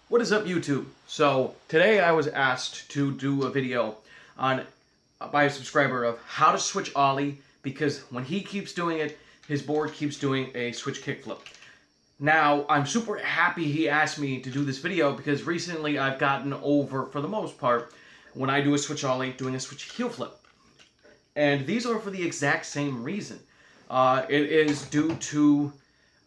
What is up, YouTube? So today I was asked to do a video on by a subscriber of how to switch Ollie, because when he keeps doing it, his board keeps doing a switch kickflip. Now, I'm super happy he asked me to do this video because recently I've gotten over, for the most part, when I do a switch Ollie, doing a switch heel flip. And these are for the exact same reason. It is due to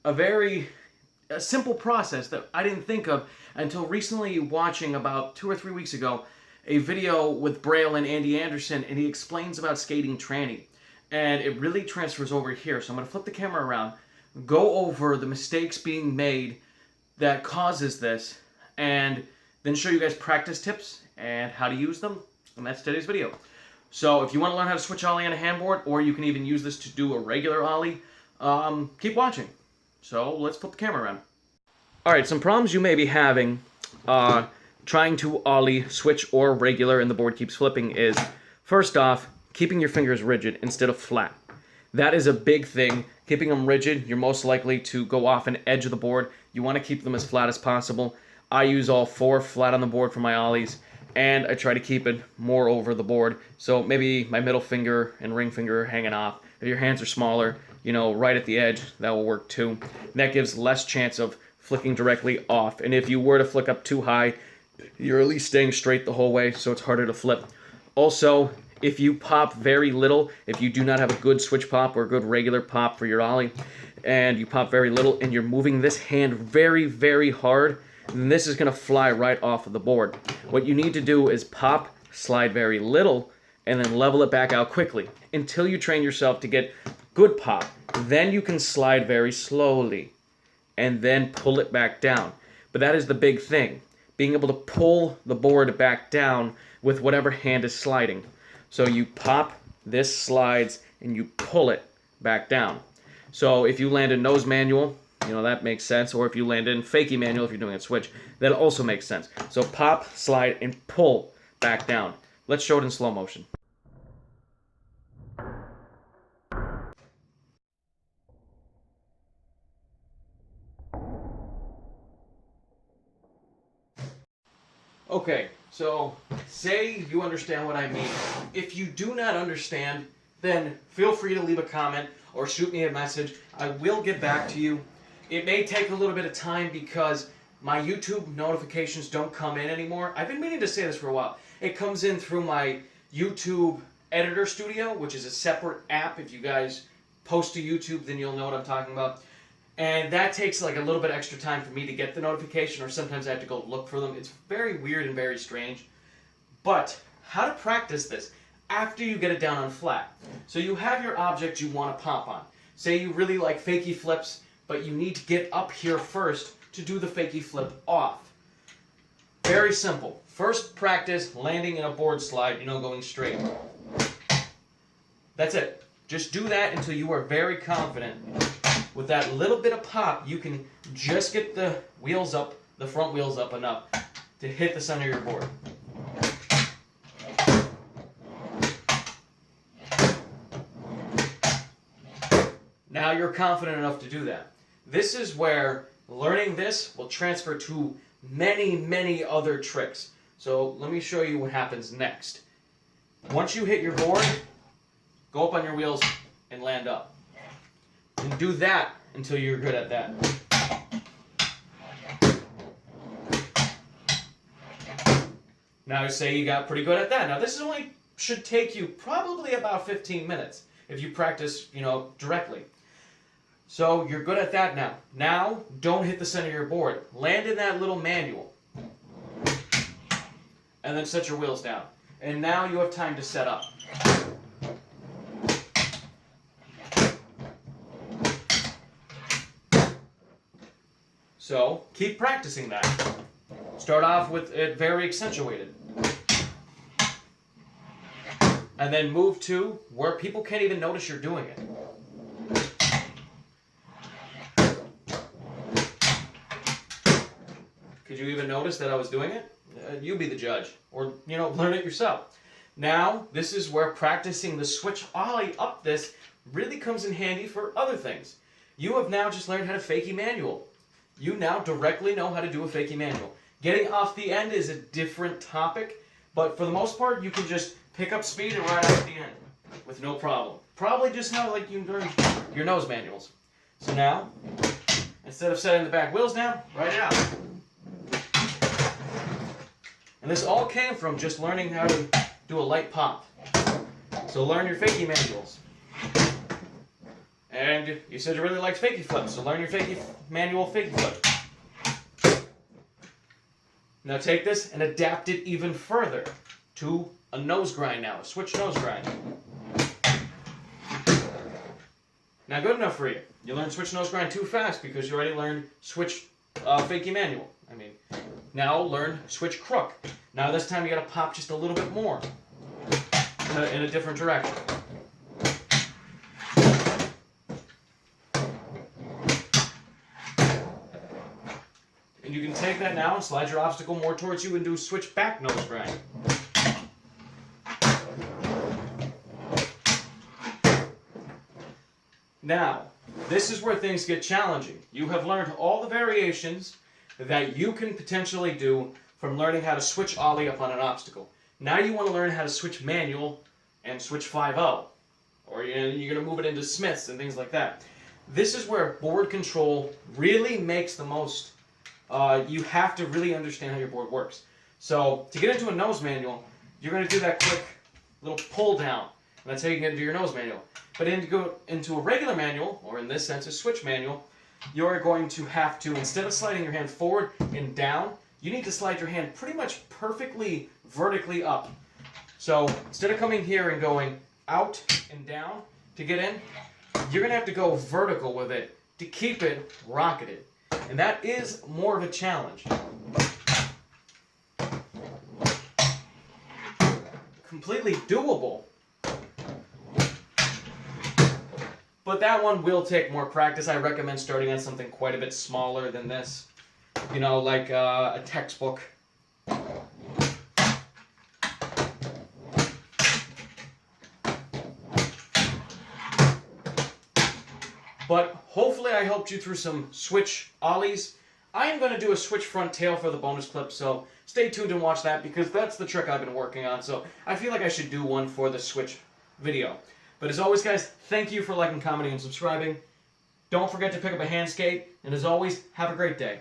a simple process that I didn't think of until recently, watching about 2 or 3 weeks ago a video with Braille and Andy Anderson, and he explains about skating tranny. And it really transfers over here. So I'm going to flip the camera around, go over the mistakes being made that causes this, and then show you guys practice tips and how to use them. And that's today's video. So if you want to learn how to switch Ollie on a handboard, or you can even use this to do a regular Ollie, keep watching. So let's flip the camera around. Alright, some problems you may be having trying to Ollie, switch, or regular, and the board keeps flipping is, first off, keeping your fingers rigid instead of flat. That is a big thing. Keeping them rigid, you're most likely to go off an edge of the board. You want to keep them as flat as possible. I use all 4 flat on the board for my Ollies, and I try to keep it more over the board. So maybe my middle finger and ring finger are hanging off. If your hands are smaller, right at the edge, that will work too. And that gives less chance of flicking directly off. And if you were to flick up too high, you're at least staying straight the whole way, so it's harder to flip. Also, if you pop very little, if you do not have a good switch pop or a good regular pop for your Ollie, and you pop very little, and you're moving this hand very, very hard, then this is going to fly right off of the board. What you need to do is pop, slide very little, and then level it back out quickly until you train yourself to get good pop. Then you can slide very slowly and then pull it back down. But that is the big thing, being able to pull the board back down with whatever hand is sliding. So you pop, this slides, and you pull it back down. So if you land in nose manual, that makes sense. Or if you land in fakie manual, if you're doing a switch, that also makes sense. So pop, slide, and pull back down. Let's show it in slow motion. Okay, so say you understand what I mean. If you do not understand, then feel free to leave a comment or shoot me a message. I will get back to you. It may take a little bit of time because my YouTube notifications don't come in anymore. I've been meaning to say this for a while. It comes in through my YouTube Editor Studio, which is a separate app. If you guys post to YouTube, then you'll know what I'm talking about. And that takes like a little bit extra time for me to get the notification, or sometimes I have to go look for them. It's very weird and very strange. But how to practice this after you get it down on flat. So you have your object you want to pop on. Say you really like fakie flips, but you need to get up here first to do the fakie flip off. Very simple. First practice landing in a board slide, going straight. That's it. Just do that until you are very confident. With that little bit of pop, you can just get the wheels up, the front wheels up enough to hit the center of your board. Now you're confident enough to do that. This is where learning this will transfer to many, many other tricks. So let me show you what happens next. Once you hit your board, go up on your wheels and land up. And do that until you're good at that. Now say you got pretty good at that. Now this only should take you probably about 15 minutes if you practice, directly. So you're good at that now. Now don't hit the center of your board. Land in that little manual. And then set your wheels down. And now you have time to set up. So keep practicing that. Start off with it very accentuated. And then move to where people can't even notice you're doing it. Could you even notice that I was doing it? You be the judge. Or, learn it yourself. Now, this is where practicing the switch Ollie up this really comes in handy for other things. You have now just learned how to fakie manual. You now directly know how to do a fakie manual. Getting off the end is a different topic, but for the most part, you can just pick up speed and ride off the end with no problem. Probably just how like you learn your nose manuals. So now, instead of setting the back wheels down, ride it out. And this all came from just learning how to do a light pop. So learn your fakie manuals. And you said you really liked fakie flips, so learn your manual fakie flip. Now take this and adapt it even further to a nose grind now, a switch nose grind. Now good enough for you. You learned switch nose grind too fast because you already learned switch fakie manual. Now learn switch crook. Now this time you got to pop just a little bit more in a different direction. And you can take that now and slide your obstacle more towards you and do switch back nose grind. Now, this is where things get challenging. You have learned all the variations that you can potentially do from learning how to switch Ollie up on an obstacle. Now you want to learn how to switch manual and switch 5-0. Or you're going to move it into Smiths and things like that. This is where board control really makes the most. You have to really understand how your board works. So to get into a nose manual, you're going to do that quick little pull down. And that's how you get into your nose manual. But to go into a regular manual, or in this sense a switch manual, you're going to have to, instead of sliding your hand forward and down, you need to slide your hand pretty much perfectly vertically up. So instead of coming here and going out and down to get in, you're going to have to go vertical with it to keep it rocketed. And that is more of a challenge. Completely doable. But that one will take more practice. I recommend starting on something quite a bit smaller than this. You know, like a textbook. But hopefully I helped you through some switch ollies. I am going to do a switch front tail for the bonus clip, so stay tuned and watch that because that's the trick I've been working on. So I feel like I should do one for the switch video. But as always, guys, thank you for liking, commenting, and subscribing. Don't forget to pick up a hand skate. And as always, have a great day.